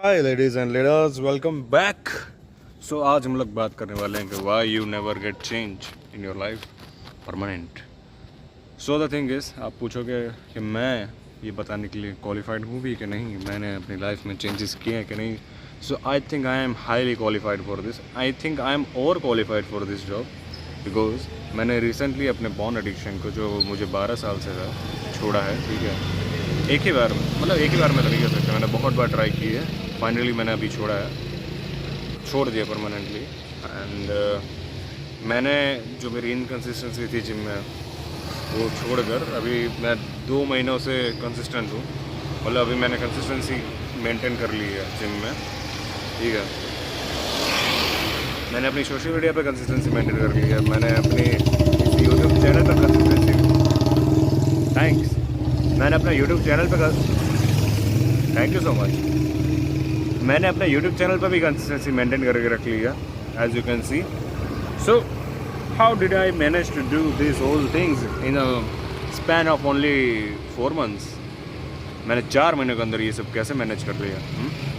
Hi ladies and ladies, welcome back. So आज हम लोग बात करने वाले हैं कि why you never get change in your life permanent. So the thing is, आप पूछोगे कि मैं ये बताने के लिए क्वालिफाइड हूँ भी कि नहीं, मैंने अपनी लाइफ में चेंजेस किए हैं कि नहीं। So I think I am highly qualified for this. I think I am over qualified for this job because मैंने रिसेंटली अपने बॉर्न एडिक्शन को, जो मुझे 12 साल से था, छोड़ा है। ठीक है, एक ही बार, मतलब एक ही बार में तो नहीं कर सकता, मैंने बहुत बार ट्राई की है। फाइनली मैंने अभी छोड़ा है, छोड़ दिया परमानेंटली। एंड मैंने जो मेरी इनकन्सिस्टेंसी थी जिम में, वो छोड़कर अभी मैं 2 महीनों से कंसिस्टेंट हूँ। मतलब अभी मैंने कंसिस्टेंसी मेंटेन कर ली है जिम में। ठीक है, मैंने अपनी सोशल मीडिया पे कंसिस्टेंसी मेंटेन कर ली है। मैंने अपने यूट्यूब चैनल पर कंसिस्टेंसी, थैंक्स, मैंने अपना यूट्यूब चैनल पर, थैंक यू सो मच, मैंने अपने यूट्यूब चैनल पर भी कंसिस्टेंसी मेंटेन करके रख ली है, as you can see. So how did I manage to do this whole things in a span of only 4 months. मैंने 4 महीने के अंदर ये सब कैसे मैनेज कर लिया।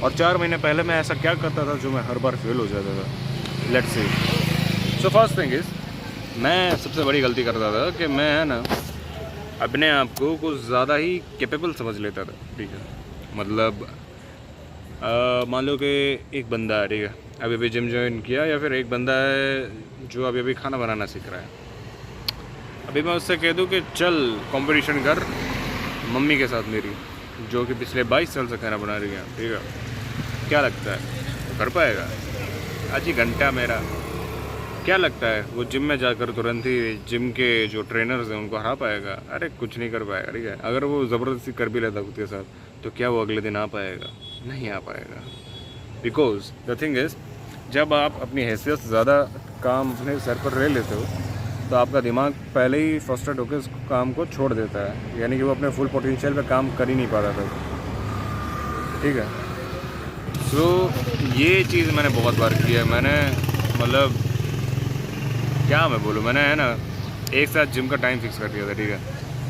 और 4 महीने पहले मैं ऐसा क्या करता था जो मैं हर बार फेल हो जाता था। Let's see. So first thing is, मैं सबसे बड़ी गलती करता था कि मैं है ना अपने आप को कुछ ज़्यादा ही कैपेबल समझ लेता था। ठीक है, मतलब मान लो कि एक बंदा है, ठीक है, अभी अभी जिम ज्वाइन किया, या फिर एक बंदा है जो अभी अभी खाना बनाना सीख रहा है। अभी मैं उससे कह दूं कि चल कंपटीशन कर मम्मी के साथ मेरी, जो कि पिछले 22 साल से खाना बना रही है। ठीक है, क्या लगता है वो कर पाएगा? आज ही घंटा मेरा, क्या लगता है वो जिम में जाकर तुरंत ही जिम के जो ट्रेनर्स हैं उनको हरा पाएगा? अरे कुछ नहीं कर पाएगा। ठीक है, अगर वो ज़बरदस्ती कर भी लेता खुद के साथ, तो क्या वो अगले दिन आ पाएगा? नहीं आ पाएगा। बिकॉज द थिंग इज़, जब आप अपनी हैसियत से ज़्यादा काम अपने सर पर ले लेते हो, तो आपका दिमाग पहले ही फ्रस्ट्रेट होकर उस काम को छोड़ देता है, यानी कि वो अपने फुल पोटेंशियल पे काम कर ही नहीं पाता था। ठीक है, सो ये चीज़ मैंने बहुत बार की है। मैंने, मतलब क्या मैं बोलूँ, मैंने है ना एक साथ जिम का टाइम फिक्स कर दिया था। ठीक है,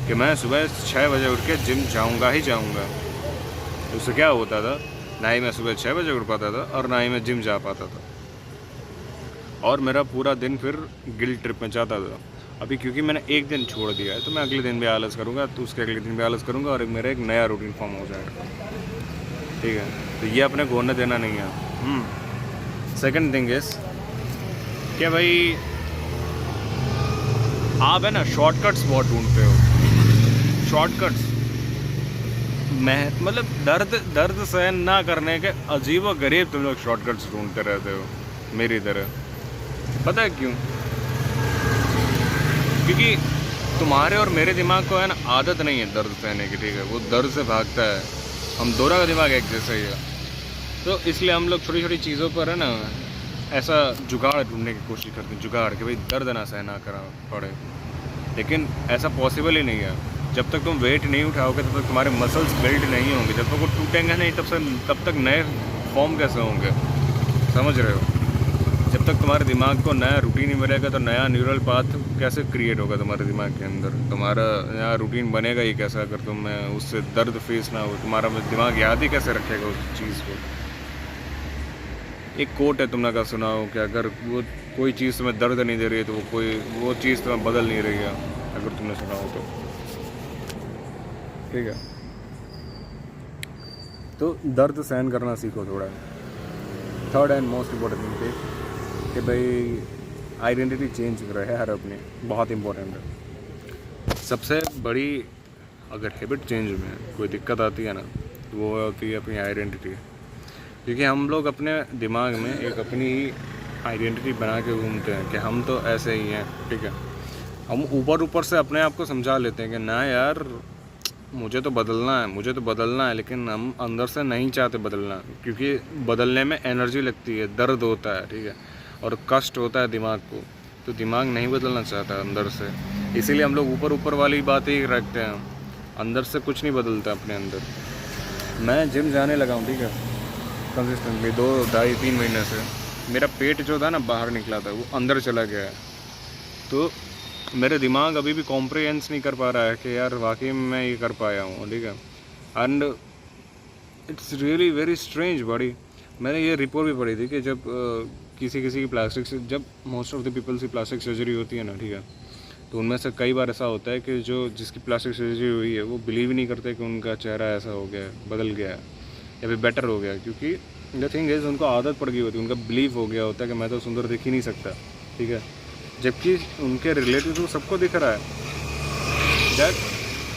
कि मैं सुबह 6 बजे उठ के जिम जाऊँगा ही जाऊँगा। उससे क्या होता था, ना ही मैं सुबह 6 बजे उठ पाता था और ना ही मैं जिम जा पाता था, और मेरा पूरा दिन फिर गिल्ट ट्रिप में जाता था। अभी क्योंकि मैंने एक दिन छोड़ दिया है, तो मैं अगले दिन भी आलस करूँगा, तो उसके अगले दिन भी आलस करूँगा, और मेरा एक नया रूटीन फॉर्म हो जाएगा। ठीक है, तो ये अपने को होने देना नहीं है। सेकंड थिंग इज़ क्या भाई, आप है ना शॉर्टकट्स बहुत ढूंढते हो। शॉर्टकट्स, मैं मतलब दर्द सहन ना करने के अजीब व गरीब तुम लोग शॉर्टकट्स ढूंढते रहते हो मेरी तरह। पता है क्यों? क्योंकि तुम्हारे और मेरे दिमाग को है ना आदत नहीं है दर्द सहने की। ठीक है, वो दर्द से भागता है। हम दोनों का दिमाग एक जैसा ही है, तो इसलिए हम लोग छोटी छोटी चीज़ों पर है ना ऐसा जुगाड़ ढूंढने की कोशिश करते हैं, जुगाड़, कि भाई दर्द ना सहना करा पड़े। लेकिन ऐसा पॉसिबल ही नहीं है। जब तक तुम वेट नहीं उठाओगे, तब तक तुम्हारे मसल्स बिल्ड नहीं होंगे। जब तक वो टूटेंगे नहीं, तब तक नए फॉर्म कैसे होंगे? समझ रहे हो? जब तक तुम्हारे दिमाग को नया रूटीन नहीं मिलेगा, तो नया न्यूरल पाथ कैसे क्रिएट होगा तुम्हारे दिमाग के अंदर? तुम्हारा नया रूटीन बनेगा ही कैसा अगर तुम उससे दर्द फेस ना हो? तुम्हारा दिमाग याद ही कैसे रखेगा उस चीज़ को? एक कोट है, तुमने कहा सुना हो कि अगर वो कोई चीज़ तुम्हें दर्द नहीं दे रही है, तो वो चीज़ तुम्हें बदल नहीं रही है, अगर तुमने सुना हो तो। ठीक है, तो दर्द सहन करना सीखो थोड़ा। Third and most important thing कि भाई आइडेंटिटी चेंज कर रहा है हर अपनी, बहुत इम्पोर्टेंट है। सबसे बड़ी अगर हैबिट चेंज में कोई दिक्कत आती है ना, तो वो होती है अपनी आइडेंटिटी। क्योंकि हम लोग अपने दिमाग में एक अपनी ही आइडेंटिटी बना के घूमते हैं कि हम तो ऐसे ही हैं। ठीक है, हम ऊपर ऊपर से अपने आप को समझा लेते हैं कि ना यार मुझे तो बदलना है, लेकिन हम अंदर से नहीं चाहते बदलना, क्योंकि बदलने में एनर्जी लगती है, दर्द होता है। ठीक है, और कष्ट होता है दिमाग को, तो दिमाग नहीं बदलना चाहता अंदर से। इसीलिए हम लोग ऊपर ऊपर वाली बातें ही रखते हैं, अंदर से कुछ नहीं बदलता अपने अंदर। मैं जिम जाने लगा हूँ, ठीक है, कंसिस्टेंटली 2, 2.5, 3 महीने से। मेरा पेट जो था ना बाहर निकला था, वो अंदर चला गया है। तो मेरे दिमाग अभी भी कॉम्प्रिहेंस नहीं कर पा रहा है कि यार वाकई में मैं ये कर पाया हूँ। ठीक है, and it's really very strange body. मैंने ये रिपोर्ट भी पढ़ी थी कि जब किसी किसी की प्लास्टिक से, जब मोस्ट ऑफ द पीपल्स की प्लास्टिक सर्जरी होती है ना, ठीक है, तो उनमें से कई बार ऐसा होता है कि जो जिसकी प्लास्टिक सर्जरी हुई है वो बिलीव ही नहीं करते कि उनका चेहरा ऐसा हो गया है, बदल गया है या फिर बेटर हो गया है, क्योंकि द थिंग इज़ उनको आदत पड़ गई होती है, उनका बिलीव हो गया होता है कि मैं तो सुंदर दिख ही नहीं सकता, ठीक है, जबकि उनके रिलेटिव को सबको दिख रहा है दैट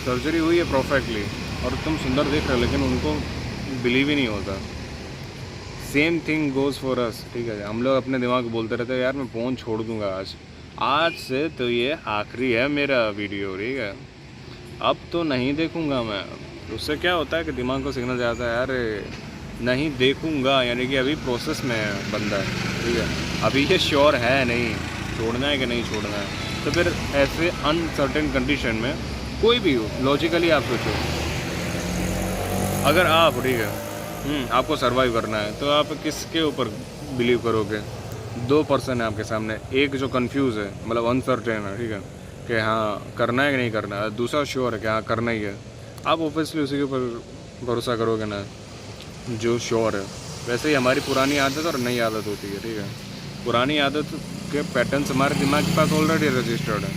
सर्जरी हुई है परफेक्टली और तुम सुंदर दिख रहे हो, लेकिन उनको बिलीव ही नहीं होता। Same thing goes for us, ठीक है। हम लोग अपने दिमाग को बोलते रहते हैं यार मैं फ़ोन छोड़ दूंगा आज से तो ये आखिरी है मेरा वीडियो, ठीक है, अब तो नहीं देखूंगा मैं। उससे क्या होता है कि दिमाग को सिग्नल जाता है यार नहीं देखूंगा, यानी कि अभी प्रोसेस में है बंदा, ठीक है, अभी ये श्योर है नहीं छोड़ना है कि नहीं छोड़ना है। तो फिर ऐसे अनसर्टेन कंडीशन में कोई भी हो, लॉजिकली आप सोचो, अगर आप, ठीक है, आपको सर्वाइव करना है तो आप किसके ऊपर बिलीव करोगे? दो पर्सन है आपके सामने, एक जो कंफ्यूज है, मतलब अनसर्टेन है, ठीक है, कि हाँ करना है कि नहीं करना है, दूसरा श्योर है कि हाँ करना ही है। आप ऑब्वियसली उसी के ऊपर भरोसा करोगे ना जो श्योर है। वैसे ही हमारी पुरानी आदत और नई आदत होती है, ठीक है। पुरानी आदत के पैटर्न्स हमारे दिमाग के पास ऑलरेडी रजिस्टर्ड है।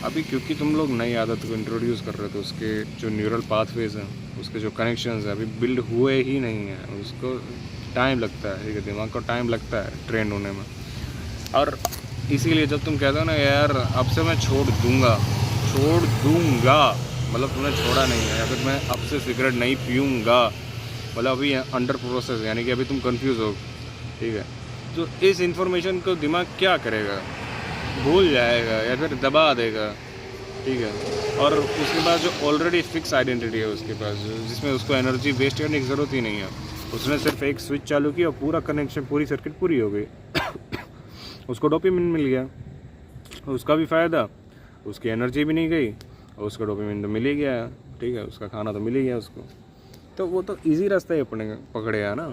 अभी क्योंकि तुम लोग नई आदत को इंट्रोड्यूस कर रहे थे, उसके जो न्यूरल पाथवेज हैं, उसके जो कनेक्शंस हैं अभी बिल्ड हुए ही नहीं हैं, उसको टाइम लगता है, ठीक है, दिमाग को टाइम लगता है ट्रेन होने में। और इसीलिए जब तुम कहते हो ना यार अब से मैं छोड़ दूंगा, मतलब तुमने छोड़ा नहीं है, या फिर मैं अब से सिगरेट नहीं पीऊँगा, मतलब अभी अंडर प्रोसेस, यानी कि अभी तुम कंफ्यूज हो, ठीक है, तो इस इंफॉर्मेशन को दिमाग क्या करेगा? भूल जाएगा या फिर दबा देगा, ठीक है। और उसके बाद जो ऑलरेडी फिक्स आइडेंटिटी है उसके पास, जिसमें उसको एनर्जी वेस्ट करने की ज़रूरत ही नहीं है, उसने सिर्फ एक स्विच चालू किया और पूरा कनेक्शन, पूरी सर्किट पूरी हो गई उसको डोपामिन मिल गया, उसका भी फ़ायदा, उसकी एनर्जी भी नहीं गई और उसका डोपामिन तो मिल ही गया, ठीक है, उसका खाना तो मिल ही गया उसको। तो वो तो ईजी रास्ता ही अपने पकड़े है ना,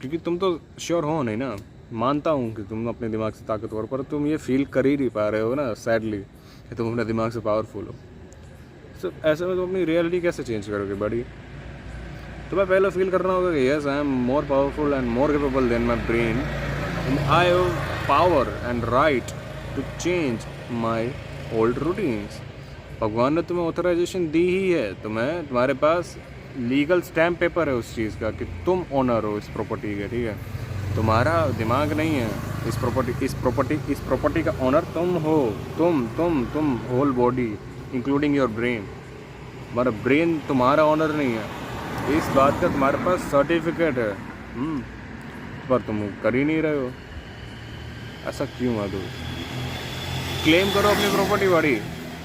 क्योंकि तुम तो श्योर हो नहीं ना। मानता हूँ कि तुम अपने दिमाग से ताकतवर, पर तुम ये फील कर ही नहीं पा रहे हो ना, सैडली, कि तुम अपने दिमाग से पावरफुल हो। तो ऐसे में तुम अपनी रियलिटी कैसे चेंज करोगे बड़ी? तुम्हें पहले फील करना होगा कि yes I am more powerful and more capable than my brain and I have power and right to change my old routines. भगवान ने तुम्हें ऑथराइजेशन दी ही है, तुम्हारे पास लीगल स्टैम्प पेपर है उस चीज़ का कि तुम ओनर हो इस प्रॉपर्टी के, ठीक है। तुम्हारा दिमाग नहीं है इस प्रॉपर्टी का ओनर तुम हो, तुम whole body including your brain. तुम्हारा ब्रेन तुम्हारा ओनर नहीं है, इस बात का तुम्हारे पास सर्टिफिकेट है, पर तुम कर ही नहीं रहे हो। ऐसा क्यों है दोस्त? क्लेम करो अपनी प्रॉपर्टी बॉडी,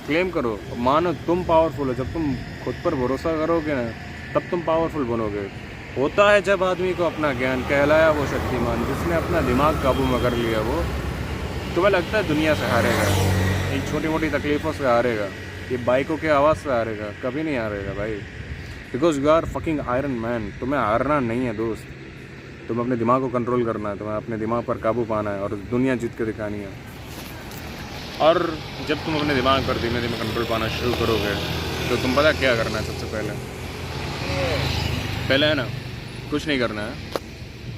क्लेम करो, मानो तुम पावरफुल हो। जब तुम खुद पर भरोसा करोगे ना तब तुम पावरफुल बनोगे। होता है जब आदमी को अपना ज्ञान, कहलाया वो शक्तिमान, जिसने अपना दिमाग काबू में कर लिया। वो तुम्हें लगता है दुनिया से हारेगा, इन छोटी मोटी तकलीफ़ों से हारेगा, ये बाइकों के आवाज़ से हारेगा? कभी नहीं हारेगा भाई, because you are fucking Iron Man. तुम्हें हारना नहीं है दोस्त, तुम्हें अपने दिमाग को कंट्रोल करना है, तुम्हें अपने दिमाग पर काबू पाना है और दुनिया जीत के दिखानी है। और जब तुम अपने दिमाग पर धीमे धीमे कंट्रोल पाना शुरू करोगे तो तुम पता क्या करना है? सबसे पहले है ना, कुछ नहीं करना है,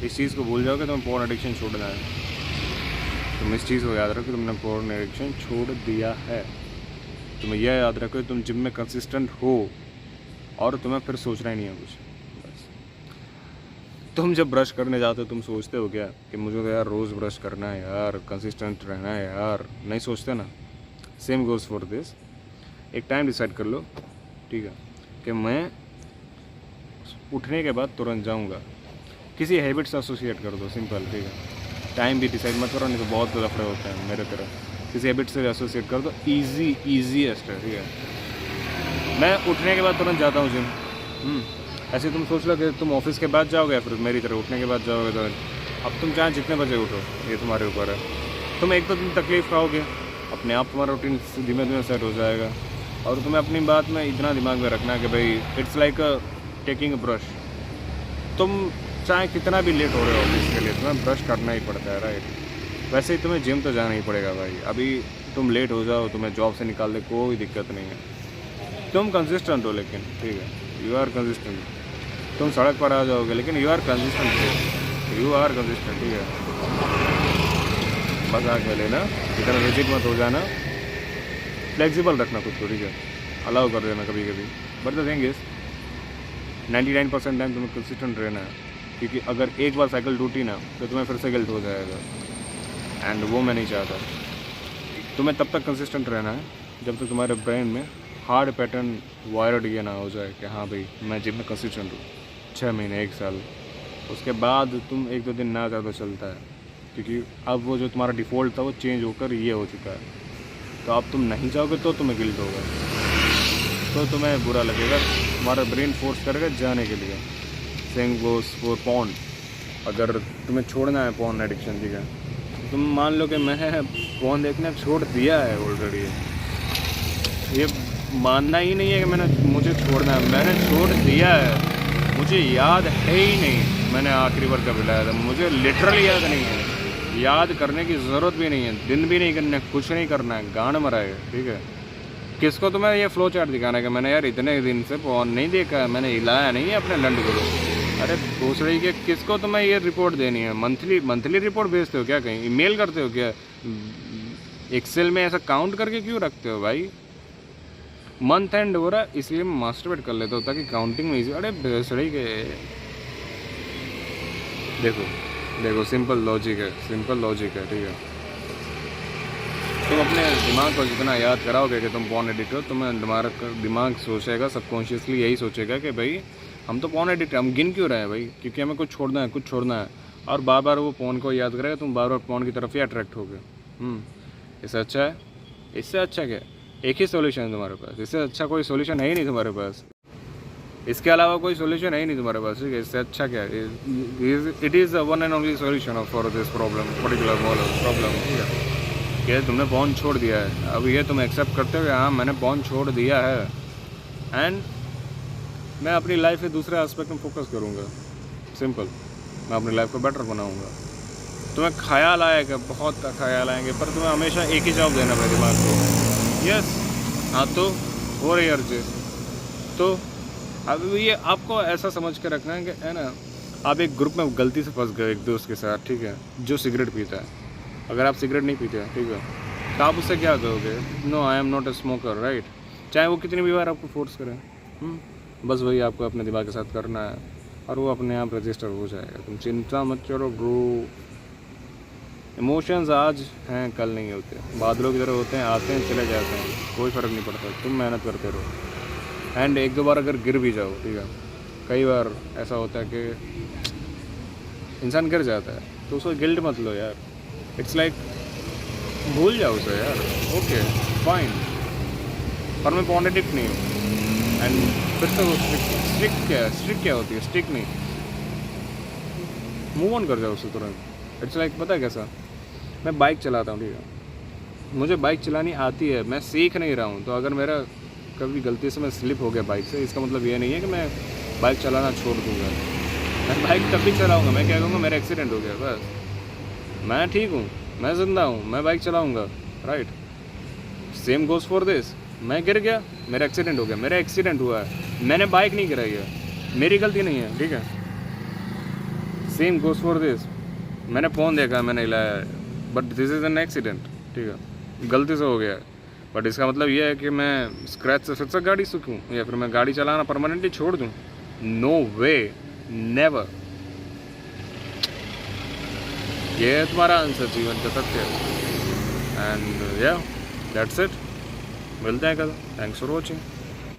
इस चीज़ को भूल जाओगे, तुम्हें पोर्न एडिक्शन छोड़ना है। तुम इस चीज़ को याद रखो, तुमने पोर्न एडिक्शन छोड़ दिया है। तुम्हें यह याद रखो तुम जिम में कंसिस्टेंट हो और तुम्हें फिर सोचना ही नहीं है कुछ। बस तुम जब ब्रश करने जाते हो तुम सोचते हो क्या कि मुझे तो यार रोज़ ब्रश करना है यार, कंसिस्टेंट रहना है यार? नहीं सोचते ना। Same goes for this. एक टाइम डिसाइड कर लो, ठीक है, कि मैं उठने के बाद तुरंत जाऊंगा। किसी हैबिट से एसोसिएट कर दो, सिंपल, ठीक है। टाइम भी डिसाइड मत करो, नहीं तो बहुत लफड़े होते हैं मेरे तरह। किसी हैबिट से एसोसिएट कर दो, ईजीएस्ट है, ठीक है। मैं उठने के बाद तुरंत जाता हूँ जिम। ऐसे तुम सोच लो कि तुम ऑफिस के बाद जाओगे या फिर मेरी तरह उठने के बाद जाओगे, तो अब तुम चाहे जितने बजे उठो, ये तुम्हारे ऊपर है। तुम एक तो तुम तकलीफ़ खाओगे, अपने आप तुम्हारा रूटीन धीमे धीमे सेट हो जाएगा। और तुम्हें अपनी बात में इतना दिमाग में रखना है कि भाई it's like taking a brush. तुम चाहे कितना भी लेट हो रहे हो ऑफिस के लिए, तुम्हें ब्रश करना ही पड़ता है, राइट? वैसे ही तुम्हें जिम तो जाना ही पड़ेगा भाई। अभी तुम लेट हो जाओ, तुम्हें जॉब से निकाल दे, कोई दिक्कत नहीं है, तुम कंसिस्टेंट हो। लेकिन ठीक है, यू आर कंसिस्टेंट, तुम सड़क पर आ जाओगे, लेकिन you are consistent, you are consistent, ठीक है। बस आगे लेना, इतना रिजिड मत हो जाना, फ्लेक्सिबल रखना खुद को, ठीक है, अलाउ कर देना कभी कभी। But the thing is 99% time तुम्हें कंसिस्टेंट रहना है, क्योंकि अगर एक बार साइकिल टूटी ना तो तुम्हें फिर से गिल्ट हो जाएगा, एंड वो मैं नहीं चाहता। तुम्हें तब तक कंसिस्टेंट रहना है जब तक तुम्हारे ब्रेन में हार्ड पैटर्न वायर्ड ये ना हो जाए कि हाँ भाई मैं जिम में कंसिस्टेंट हूँ 6 महीने 1 साल। उसके बाद तुम 1-2 दिन ना जाओ तो चलता है, क्योंकि अब वो जो तुम्हारा डिफ़ॉल्ट था वो चेंज होकर ये हो चुका है। तो अब तुम नहीं जाओगे तो तुम्हें गिल्ट होगा, तो तुम्हें बुरा लगेगा, तुम्हारा ब्रेन फोर्स करेगा जाने के लिए। Same goes for porn. अगर तुम्हें छोड़ना है पॉर्न एडिक्शन, ठीक है, तुम मान लो कि मैं पॉर्न देखना छोड़ दिया है ऑलरेडी, ये मानना ही नहीं है कि मुझे छोड़ना है, मैंने छोड़ दिया है। मुझे याद है ही नहीं मैंने आखिरी बार कब लाया था, मुझे लिटरली याद नहीं है, याद करने की ज़रूरत भी नहीं है, दिन भी नहीं करना, कुछ नहीं करना है, गाना मरा है, ठीक है। किसको तुम्हें ये फ्लो चार्ट दिखाना है कि मैंने यार इतने दिन से पॉर्न नहीं देखा है, मैंने हिलाया नहीं है अपने लंड को। अरे दूसरे के किसको तुम्हें ये रिपोर्ट देनी है? मंथली रिपोर्ट भेजते हो क्या, कहीं ईमेल करते हो क्या, एक्सेल में ऐसा काउंट करके क्यों रखते हो भाई? मंथ एंड हो रहा इसलिए मैं मास्टरबेट कर लेता हूँ ताकि काउंटिंग में इजी। अरे बेसड़ी के देखो सिंपल लॉजिक है, ठीक है। तुम अपने दिमाग को जितना याद कराओगे कि तुम पॉर्न एडिक्ट हो, तुम्हें दिमाग सोचेगा, सबकॉन्शियसली यही सोचेगा कि भाई हम तो पॉर्न एडिक्ट, हम गिन क्यों रहे हैं भाई, क्योंकि हमें कुछ छोड़ना है। और बार बार वो पॉर्न को याद करेगा, तुम बार बार पॉर्न की तरफ ही अट्रैक्ट होगे। इससे अच्छा है, इससे अच्छा क्या, एक ही सोल्यूशन है तुम्हारे पास, इससे अच्छा कोई सोल्यूशन है ही नहीं तुम्हारे पास, इसके अलावा कोई सोल्यूशन है ही नहीं तुम्हारे पास, ठीक है। इससे अच्छा क्या है, it is one and only solution for this problem, particular problem, ठीक है। कि तुमने पॉर्न छोड़ दिया है, अब ये तुम एक्सेप्ट करते हो कि हाँ मैंने पॉर्न छोड़ दिया है, एंड मैं अपनी लाइफ के दूसरे एस्पेक्ट में फोकस करूँगा। सिंपल, मैं अपनी लाइफ को बेटर बनाऊँगा। तुम्हें ख्याल आएगा, बहुत ख्याल आएंगे, पर तुम्हें हमेशा एक ही जवाब देना मेरे दिमाग को, यस हाँ तो हो रही अर्ज। तो अब ये आपको ऐसा समझ के रखना है कि है ना, आप एक ग्रुप में गलती से फंस गए एक दोस्त के साथ, ठीक है, जो सिगरेट पीता है। अगर आप सिगरेट नहीं पीते हैं, ठीक है, तो आप उससे क्या कहोगे? No I am not a smoker, right. चाहे वो कितनी भी बार आपको फोर्स करें, बस वही आपको अपने दिमाग के साथ करना है और वो अपने आप रजिस्टर हो जाएगा। तुम चिंता मत करो ब्रो। इमोशंस आज हैं कल नहीं होते, बादलों की तरह होते हैं, आते हैं चले जाते हैं, कोई फ़र्क नहीं पड़ता। तुम मेहनत करते रहो, एंड 1-2 बार अगर गिर भी जाओ, ठीक है, कई बार ऐसा होता है कि इंसान गिर जाता है, तो उसको गिल्ट मत लो यार, इट्स लाइक भूल जाओ उसे यार, ओके फाइन। पर मैं पॉर्न एडिक्ट नहीं हूँ, एंड फिर से वो स्ट्रिक्ट क्या होती है, स्ट्रिक्ट नहीं, मूव ऑन कर जाओ उससे तुरंत। इट्स लाइक पता है कैसा, मैं बाइक चलाता हूँ, ठीक है, मुझे बाइक चलानी आती है, मैं सीख नहीं रहा हूँ, तो अगर मेरा कभी गलती से मैं स्लिप हो गया बाइक से, इसका मतलब ये नहीं है कि मैं बाइक चलाना छोड़ दूँगा। मैं बाइक तब भी चलाऊँगा, मैं क्या कहूँगा मेरा एक्सीडेंट हो गया, बस मैं ठीक हूँ, मैं ज़िंदा हूँ, मैं बाइक चलाऊँगा, right. Same goes for this, मैं गिर गया, मेरा एक्सीडेंट हो गया, मेरा एक्सीडेंट हुआ है, मैंने बाइक नहीं गिराई है, मेरी गलती नहीं है, ठीक है। सेम गोज़ फॉर दिस, मैंने फ़ोन देखा, मैंने हिलाया है, but this is an accident, ठीक है, गलती से हो गया है। बट इसका मतलब ये है कि मैं स्क्रैच से फिर से गाड़ी सीखूँ या फिर मैं गाड़ी चलाना परमानेंटली छोड़ दूँ? नो वे, नेवर। ये है तुम्हारा आंसर, जीवन का सत्य। एंड या दैट्स इट, मिलते हैं कल। Thanks for watching.